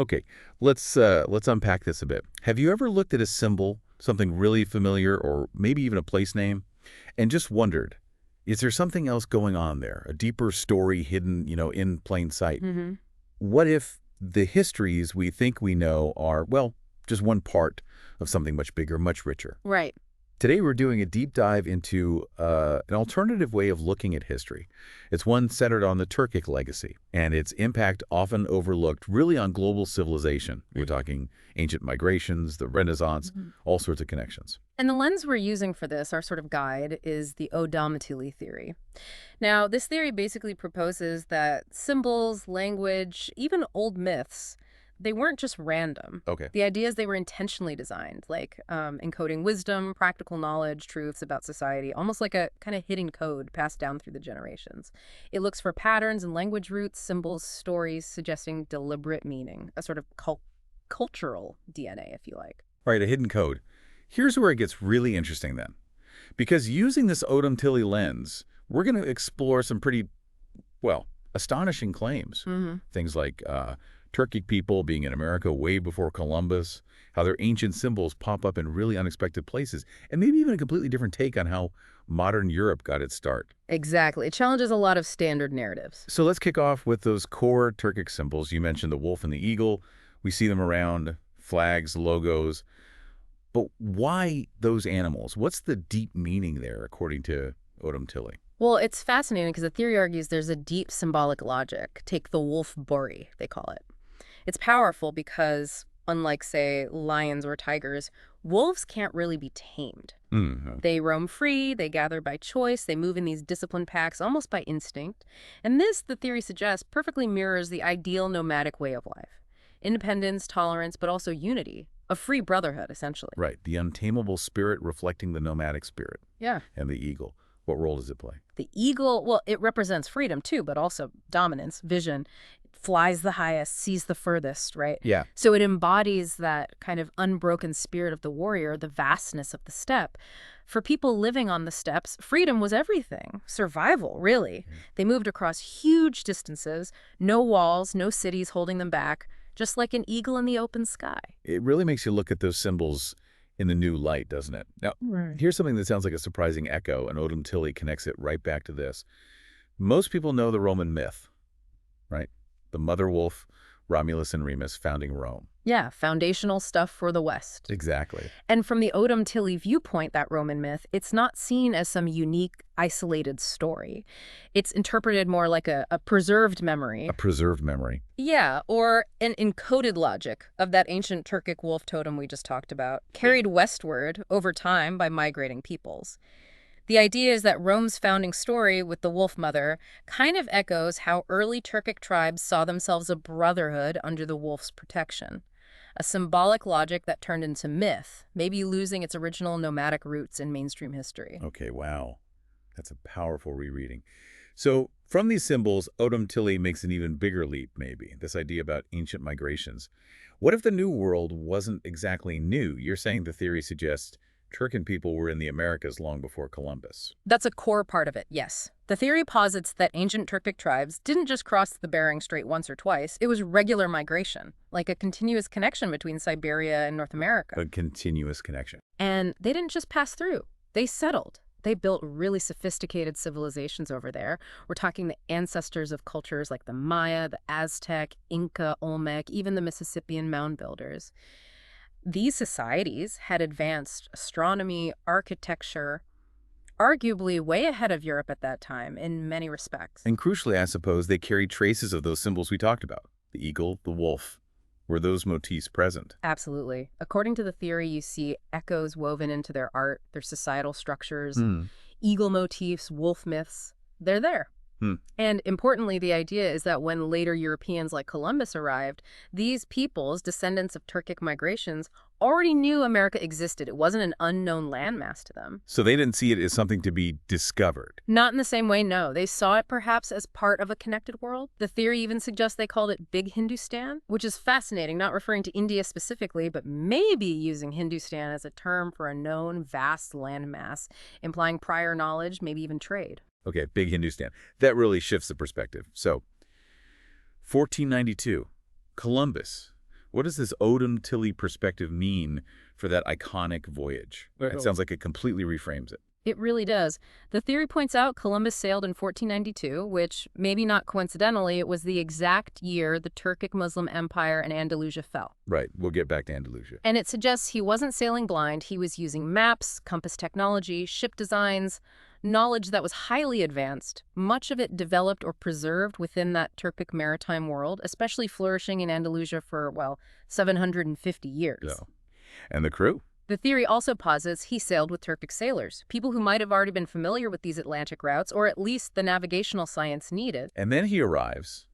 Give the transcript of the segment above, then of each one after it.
Okay, let's unpack this a bit. Have you ever looked at a symbol, something really familiar, or maybe even a place name, and just wondered, is there something else going on there, a deeper story hidden, in plain sight? Hmm. What if the histories we think we know are, well, just one part of something much bigger, much richer? Right. Today, we're doing a deep dive into an alternative way of looking at history. It's one centered on the Turkic legacy and its impact often overlooked really on global civilization. We're talking ancient migrations, the Renaissance, Mhm. all sorts of connections. And the lens we're using for this, our sort of guide, is the Odam theory. Now, this theory basically proposes that symbols, language, even old myths, they weren't just random. Okay. The idea is they were intentionally designed, like encoding wisdom, practical knowledge, truths about society, almost like a kind of hidden code passed down through the generations. It looks for patterns and language roots, symbols, stories, suggesting deliberate meaning, a sort of cultural DNA, if you like. Right, a hidden code. Here's where it gets really interesting then. Because using this Odom Tilley lens, we're going to explore some pretty, well, astonishing claims. Hmm. Things like Turkic people being in America way before Columbus, how their ancient symbols pop up in really unexpected places, and maybe even a completely different take on how modern Europe got its start. Exactly. It challenges a lot of standard narratives. So let's kick off with those core Turkic symbols. You mentioned the wolf and the eagle. We see them around flags, logos. But why those animals? What's the deep meaning there, according to Odom Tilley? Well, it's fascinating because the theory argues there's a deep symbolic logic. Take the wolf bori, they call it. It's powerful because, unlike, say, lions or tigers, wolves can't really be tamed. Mm, They roam free, they gather by choice, they move in these disciplined packs almost by instinct. And this, the theory suggests, perfectly mirrors the ideal nomadic way of life. Independence, tolerance, but also unity. A free brotherhood, essentially. right, the untamable spirit reflecting the nomadic spirit. Yeah. And the eagle. What role does it play? The eagle, well, it represents freedom too, but also dominance, vision. It flies the highest, sees the furthest, right? Yeah. So it embodies that kind of unbroken spirit of the warrior, the vastness of the steppe. For people living on the steppes, freedom was everything. Survival, really. They moved across huge distances, no walls, no cities holding them back, just like an eagle in the open sky. It really makes you look at those symbols in the new light, doesn't it? Now, Right. here's something that sounds like a surprising echo, and Odom Tilley connects it right back to this. Most people know the Roman myth, right? The mother wolf, Romulus and Remus founding Rome. Yeah, foundational stuff for the West. Exactly. And from the Odom Tilley viewpoint, that Roman myth, it's not seen as some unique, isolated story. It's interpreted more like a preserved memory. A preserved memory. Yeah, or an encoded logic of that ancient Turkic wolf totem we just talked about, carried westward over time by migrating peoples. The idea is that Rome's founding story with the wolf mother kind of echoes how early Turkic tribes saw themselves a brotherhood under the wolf's protection. A symbolic logic that turned into myth, maybe losing its original nomadic roots in mainstream history. Okay, wow. That's a powerful rereading. So from these symbols, Odom Tilley makes an even bigger leap, maybe, this idea about ancient migrations. What if the New World wasn't exactly new? You're saying the theory suggests Turcan people were in the Americas long before Columbus. That's a core part of it, yes. The theory posits that ancient Turkic tribes didn't just cross the Bering Strait once or twice, it was regular migration, like a continuous connection between Siberia and North America. A continuous connection. And they didn't just pass through, they settled. They built really sophisticated civilizations over there. We're talking the ancestors of cultures like the Maya, the Aztec, Inca, Olmec, even the Mississippian mound builders. These societies had advanced astronomy, architecture, arguably way ahead of Europe at that time in many respects. And crucially, I suppose, they carry traces of those symbols we talked about. The eagle, the wolf. Were those motifs present? Absolutely. According to the theory, you see echoes woven into their art, their societal structures, eagle motifs, wolf myths. They're there. And importantly, the idea is that when later Europeans like Columbus arrived, these peoples, descendants of Turkic migrations, already knew America existed. It wasn't an unknown landmass to them. So they didn't see it as something to be discovered. Not in the same way, no. They saw it perhaps as part of a connected world. The theory even suggests they called it Big Hindustan, which is fascinating, not referring to India specifically, but maybe using Hindustan as a term for a known vast landmass, implying prior knowledge, maybe even trade. Okay, big Hindustan. That really shifts the perspective. So, 1492, Columbus. What does this Odom-Tilly perspective mean for that iconic voyage? It sounds like it completely reframes it. It really does. The theory points out Columbus sailed in 1492, which, maybe not coincidentally, was the exact year the Turkic Muslim Empire in Andalusia fell. Right. We'll get back to Andalusia. And it suggests he wasn't sailing blind. He was using maps, compass technology, ship designs, knowledge that was highly advanced, much of it developed or preserved within that Turkic maritime world, especially flourishing in Andalusia for, well, 750 years. So, and the crew? The theory also posits he sailed with Turkic sailors, people who might have already been familiar with these Atlantic routes, or at least the navigational science needed. And then he arrives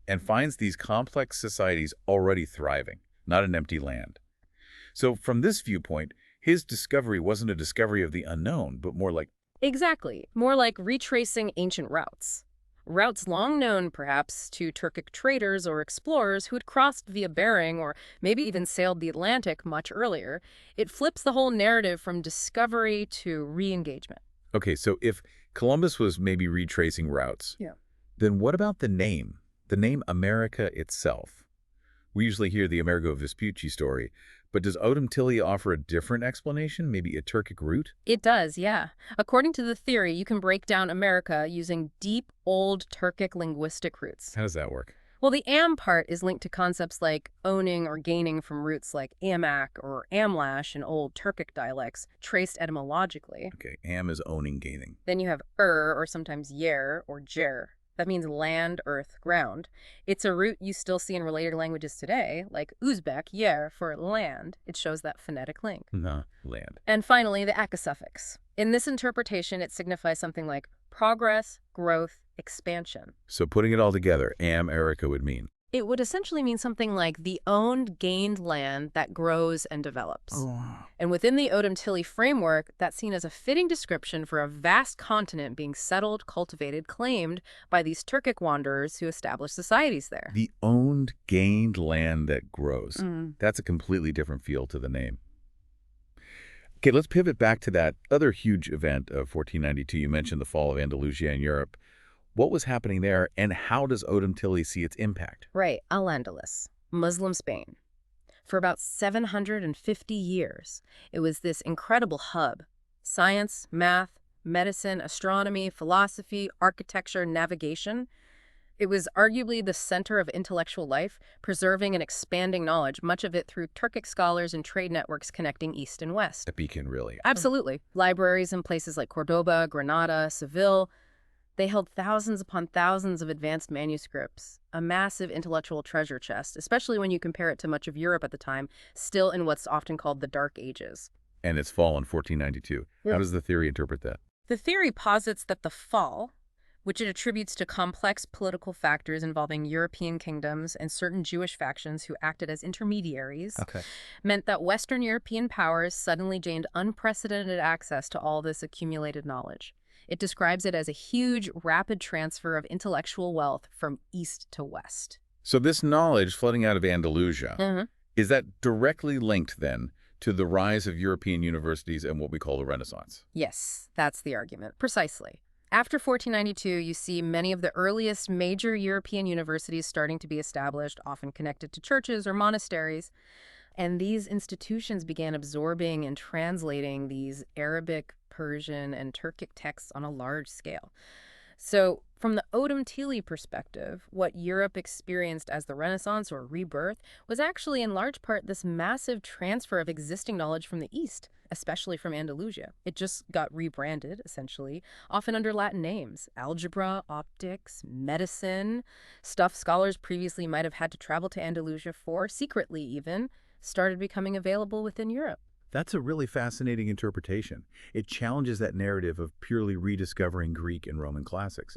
and finds these complex societies already thriving, not an empty land. So from this viewpoint, his discovery wasn't a discovery of the unknown, but more like... Exactly. More like retracing ancient routes. Routes long known, perhaps, to Turkic traders or explorers who had crossed via Bering or maybe even sailed the Atlantic much earlier. It flips the whole narrative from discovery to re-engagement. Okay, so if Columbus was maybe retracing routes, then what about the name? The name America itself? We usually hear the Amerigo Vespucci story, but does Odom-Tilly offer a different explanation, maybe a Turkic root? It does, yeah. According to the theory, you can break down America using deep, old Turkic linguistic roots. How does that work? Well, the am part is linked to concepts like owning or gaining from roots like amak or amlash in old Turkic dialects, traced etymologically. Okay, am is owning, gaining. Then you have or sometimes yer or jer. That means land, earth, ground. It's a root you still see in related languages today, like Uzbek, yer, for land. It shows that phonetic link. Land. And finally, the aka suffix. In this interpretation, it signifies something like progress, growth, expansion. So putting it all together, America would mean? It would essentially mean something like the owned, gained land that grows and develops. And within the Odom-Tilly framework, that's seen as a fitting description for a vast continent being settled, cultivated, claimed by these Turkic wanderers who established societies there. The owned, gained land that grows. That's a completely different feel to the name. Okay, let's pivot back to that other huge event of 1492. You mentioned the fall of Andalusia in Europe. What was happening there, and how does Odom-Tilly see its impact? Right, Al-Andalus, Muslim Spain. For about 750 years, it was this incredible hub. Science, math, medicine, astronomy, philosophy, architecture, navigation. It was arguably the center of intellectual life, preserving and expanding knowledge, much of it through Turkic scholars and trade networks connecting East and West. A beacon, really. Absolutely. Libraries in places like Cordoba, Granada, Seville. They held thousands upon thousands of advanced manuscripts, a massive intellectual treasure chest, especially when you compare it to much of Europe at the time, still in what's often called the Dark Ages. And its fall in 1492. How does the theory interpret that? The theory posits that the fall, which it attributes to complex political factors involving European kingdoms and certain Jewish factions who acted as intermediaries, meant that Western European powers suddenly gained unprecedented access to all this accumulated knowledge. It describes it as a huge, rapid transfer of intellectual wealth from east to west. So this knowledge flooding out of Andalusia, is that directly linked then to the rise of European universities and what we call the Renaissance? Yes, that's the argument. Precisely. After 1492, you see many of the earliest major European universities starting to be established, often connected to churches or monasteries. And these institutions began absorbing and translating these Arabic, Persian, and Turkic texts on a large scale. So from the Odom-Tilly perspective, what Europe experienced as the Renaissance or rebirth was actually in large part this massive transfer of existing knowledge from the East, especially from Andalusia. It just got rebranded, essentially, often under Latin names: algebra, optics, medicine, stuff scholars previously might have had to travel to Andalusia for, secretly even, started becoming available within Europe. That's a really fascinating interpretation. It challenges that narrative of purely rediscovering Greek and Roman classics.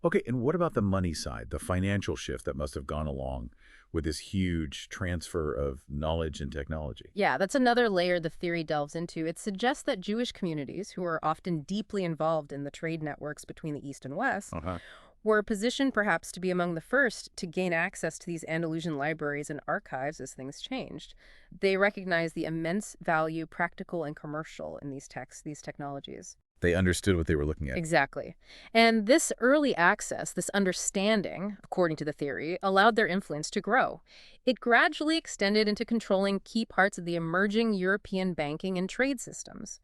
Okay, and what about the money side, the financial shift that must have gone along with this huge transfer of knowledge and technology? Yeah, that's another layer the theory delves into. It suggests that Jewish communities, who are often deeply involved in the trade networks between the East and West, were positioned perhaps to be among the first to gain access to these Andalusian libraries and archives as things changed. They recognized the immense value, practical and commercial, in these texts, these technologies. They understood what they were looking at. Exactly. And this early access, this understanding, according to the theory, allowed their influence to grow. It gradually extended into controlling key parts of the emerging European banking and trade systems.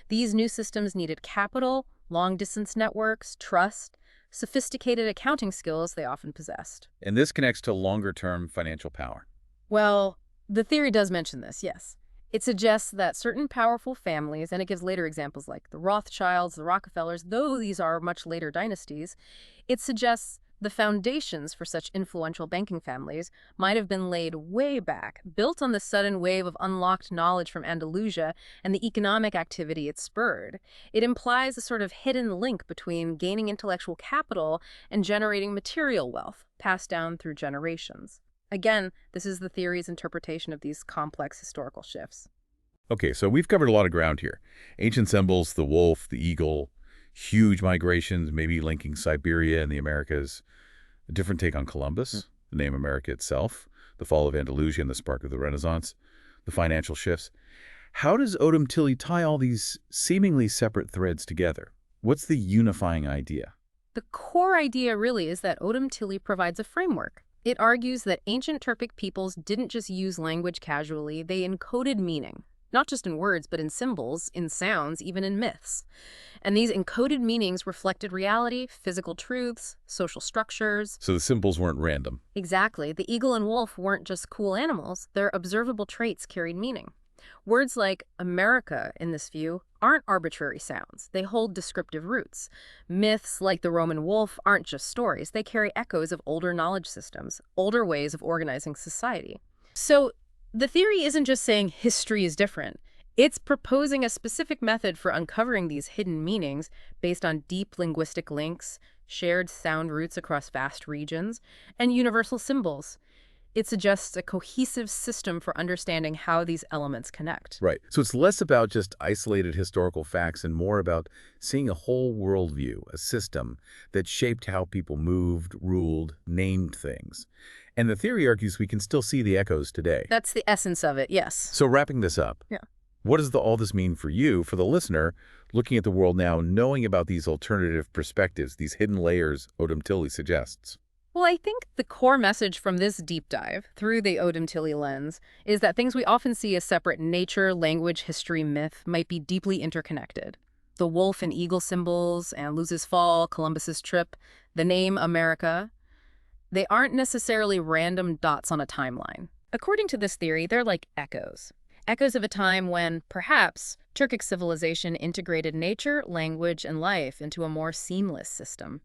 These new systems needed capital, long-distance networks, trust, sophisticated accounting skills they often possessed. And this connects to longer-term financial power. Well, the theory does mention this, yes. It suggests that certain powerful families, and it gives later examples like the Rothschilds, the Rockefellers, though these are much later dynasties, it suggests the foundations for such influential banking families might have been laid way back, built on the sudden wave of unlocked knowledge from Andalusia and the economic activity it spurred. It implies a sort of hidden link between gaining intellectual capital and generating material wealth, passed down through generations. Again, this is the theory's interpretation of these complex historical shifts. Okay, so we've covered a lot of ground here. Ancient symbols, the wolf, the eagle, huge migrations, maybe linking Siberia and the Americas, a different take on Columbus, the name America itself, the fall of Andalusia and the spark of the Renaissance, the financial shifts. How does Odom Tilley tie all these seemingly separate threads together? What's the unifying idea? The core idea really is that Odom Tilley provides a framework. It argues that ancient Turkic peoples didn't just use language casually, they encoded meaning, not just in words, but in symbols, in sounds, even in myths. And these encoded meanings reflected reality, physical truths, social structures. So the symbols weren't random. Exactly. The eagle and wolf weren't just cool animals, their observable traits carried meaning. Words like America, in this view, aren't arbitrary sounds. They hold descriptive roots. Myths, like the Roman wolf, aren't just stories. They carry echoes of older knowledge systems, older ways of organizing society. So the theory isn't just saying history is different. It's proposing a specific method for uncovering these hidden meanings based on deep linguistic links, shared sound roots across vast regions, and universal symbols. It suggests a cohesive system for understanding how these elements connect. Right. So it's less about just isolated historical facts and more about seeing a whole worldview, a system that shaped how people moved, ruled, named things. And the theory argues we can still see the echoes today. That's the essence of it, yes. So wrapping this up, Yeah. what does all this mean for you, for the listener, looking at the world now, knowing about these alternative perspectives, these hidden layers Odom Tilley suggests? Well, I think the core message from this deep dive through the Odom Tilley lens is that things we often see as separate nature, language, history, myth might be deeply interconnected. The wolf and eagle symbols, Andalusia's fall, Columbus's trip, the name America, they aren't necessarily random dots on a timeline. According to this theory, they're like echoes. Echoes of a time when, perhaps, Turkic civilization integrated nature, language, and life into a more seamless system.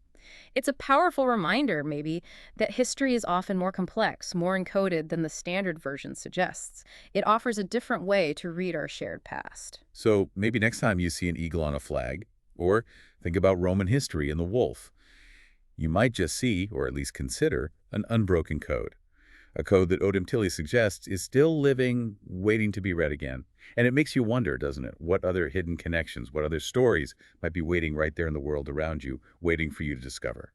It's a powerful reminder, maybe, that history is often more complex, more encoded than the standard version suggests. It offers a different way to read our shared past. So maybe next time you see an eagle on a flag, or think about Roman history and the wolf, you might just see, or at least consider, an unbroken code. A code that Odom Tilley suggests is still living, waiting to be read again. And it makes you wonder, doesn't it, what other hidden connections, what other stories might be waiting right there in the world around you, waiting for you to discover.